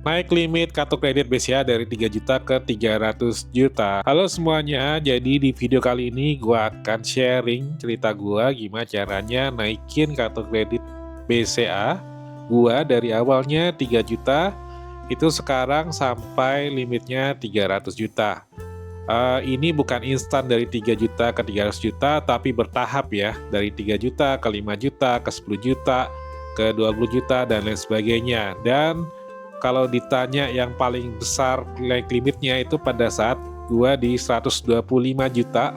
Naik limit kartu kredit BCA dari 3 juta ke 300 juta. Halo semuanya, jadi di video kali ini gua akan sharing cerita gua gimana caranya naikin kartu kredit BCA gua dari awalnya 3 juta itu sekarang sampai limitnya 300 juta. Ini bukan instan dari 3 juta ke 300 juta, tapi bertahap ya, dari 3 juta ke 5 juta, ke 10 juta, ke 20 juta, dan lain sebagainya. Dan kalau ditanya yang paling besar naik limitnya itu pada saat gua di 125 juta,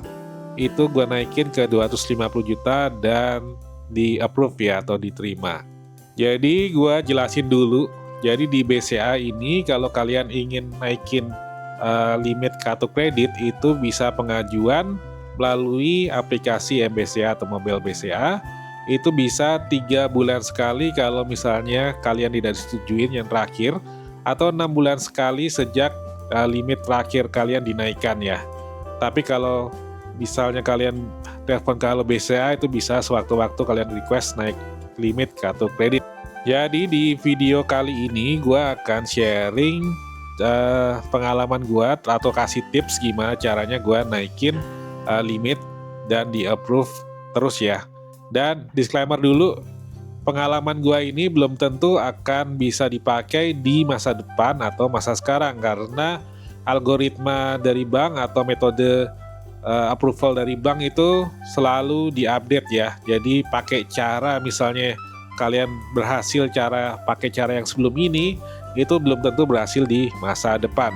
itu gua naikin ke 250 juta dan di approve ya atau diterima. Jadi gua jelasin dulu. Jadi di BCA ini kalau kalian ingin naikin limit kartu kredit itu bisa pengajuan melalui aplikasi MBCA atau Mobile BCA. Itu bisa 3 bulan sekali kalau misalnya kalian tidak disetujuin yang terakhir, atau 6 bulan sekali sejak limit terakhir kalian dinaikkan ya. Tapi kalau misalnya kalian telepon ke Halo BCA itu bisa sewaktu-waktu kalian request naik limit kartu kredit. Jadi di video kali ini gue akan sharing pengalaman gue atau kasih tips gimana caranya gue naikin limit dan di approve terus ya. Dan disclaimer dulu, pengalaman gua ini belum tentu akan bisa dipakai di masa depan atau masa sekarang karena algoritma dari bank atau metode approval dari bank itu selalu diupdate ya. Jadi pakai cara misalnya kalian berhasil pakai cara yang sebelum ini, itu belum tentu berhasil di masa depan.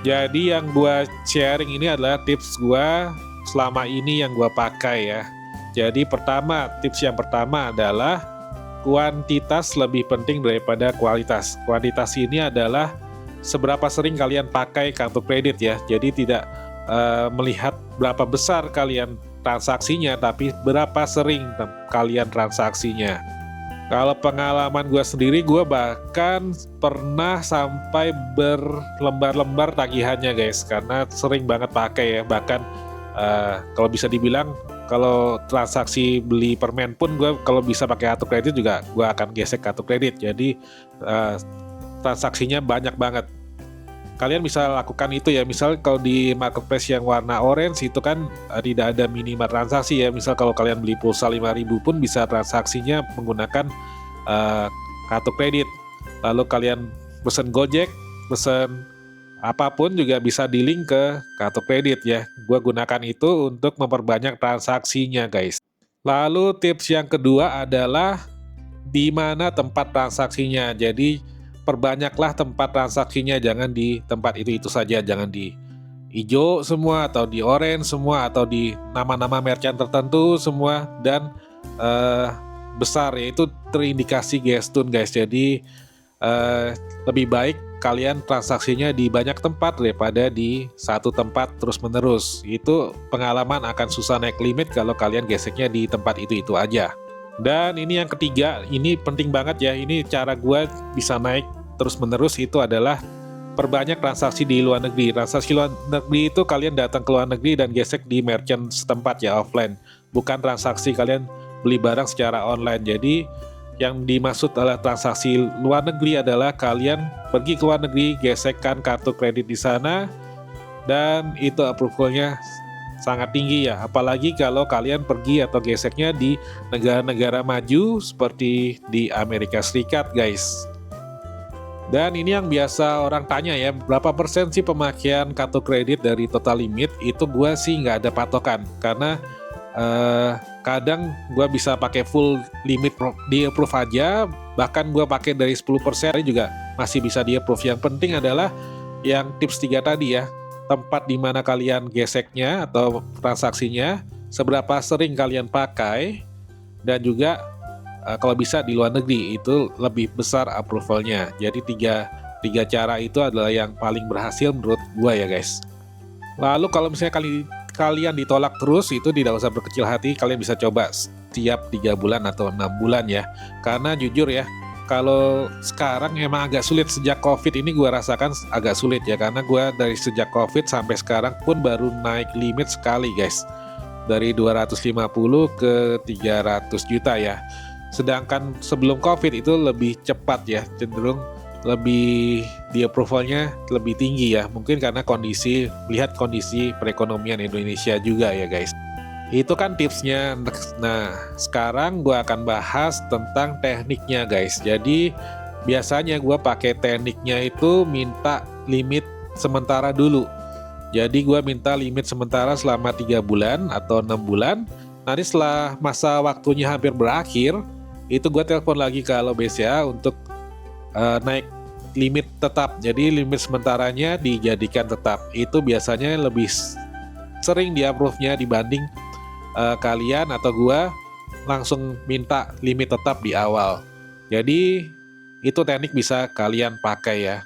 Jadi yang gua sharing ini adalah tips gua selama ini yang gua pakai ya. Jadi tips yang pertama adalah kuantitas lebih penting daripada kualitas. Kuantitas ini adalah seberapa sering kalian pakai kartu kredit ya. Jadi tidak melihat berapa besar kalian transaksinya, tapi berapa sering kalian transaksinya. Kalau pengalaman gue sendiri, gue bahkan pernah sampai berlembar-lembar tagihannya guys, karena sering banget pakai ya. Bahkan kalau bisa dibilang, kalau transaksi beli permen pun gue kalau bisa pakai kartu kredit juga gue akan gesek kartu kredit. Jadi transaksinya banyak banget. Kalian bisa lakukan itu ya. Misal kalau di marketplace yang warna orange itu kan tidak ada minimal transaksi ya. Misal kalau kalian beli pulsa 5.000 pun bisa transaksinya menggunakan kartu kredit. Lalu kalian pesen Gojek, pesen apapun juga bisa di-link ke kartu kredit ya. Gua gunakan itu untuk memperbanyak transaksinya guys. Lalu tips yang kedua adalah di mana tempat transaksinya. Jadi perbanyaklah tempat transaksinya, jangan di tempat itu saja, jangan di hijau semua atau di orange semua atau di nama-nama merchant tertentu semua dan besar ya, itu terindikasi gestun guys. Jadi lebih baik kalian transaksinya di banyak tempat daripada di satu tempat terus-menerus. Itu pengalaman akan susah naik limit kalau kalian geseknya di tempat itu aja. Dan ini yang ketiga, ini penting banget ya. Ini cara gue bisa naik terus-menerus itu adalah perbanyak transaksi di luar negeri. Transaksi luar negeri itu kalian datang ke luar negeri dan gesek di merchant setempat ya, offline. Bukan transaksi kalian beli barang secara online. Jadi yang dimaksud adalah transaksi luar negeri adalah kalian pergi ke luar negeri, gesekkan kartu kredit di sana, dan itu approval-nya sangat tinggi ya. Apalagi kalau kalian pergi atau geseknya di negara-negara maju seperti di Amerika Serikat guys. Dan ini yang biasa orang tanya ya, berapa persen sih pemakaian kartu kredit dari total limit? Itu gue sih nggak ada patokan, karena kadang gue bisa pakai full limit di approve aja, bahkan gue pakai dari 10% juga masih bisa di approve. Yang penting adalah yang tips 3 tadi ya, tempat di mana kalian geseknya atau transaksinya, seberapa sering kalian pakai, dan juga kalau bisa di luar negeri itu lebih besar approvalnya. Jadi tiga cara itu adalah yang paling berhasil menurut gue ya guys. Lalu kalau misalnya kalian ditolak terus, itu tidak usah berkecil hati, kalian bisa coba setiap 3 bulan atau 6 bulan ya. Karena jujur ya, kalau sekarang emang agak sulit. Sejak COVID ini gue rasakan agak sulit ya, karena gue dari sejak COVID sampai sekarang pun baru naik limit sekali guys, dari 250 ke 300 juta ya. Sedangkan sebelum COVID itu lebih cepat ya, cenderung lebih di approvalnya lebih tinggi ya, mungkin karena lihat kondisi perekonomian Indonesia juga ya guys. Itu kan tipsnya. Nah, sekarang gue akan bahas tentang tekniknya guys. Jadi biasanya gue pakai tekniknya itu minta limit sementara dulu. Jadi gue minta limit sementara selama 3 bulan atau 6 bulan. Nanti setelah masa waktunya hampir berakhir, itu gue telepon lagi ke Halo BCA untuk naik limit tetap. Jadi limit sementaranya dijadikan tetap. Itu biasanya lebih sering di approve-nya dibanding kalian atau gua langsung minta limit tetap di awal. Jadi itu teknik bisa kalian pakai ya.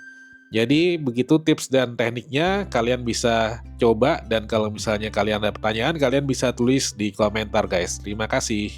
Jadi begitu tips dan tekniknya, kalian bisa coba, dan kalau misalnya kalian ada pertanyaan, kalian bisa tulis di komentar guys. Terima kasih.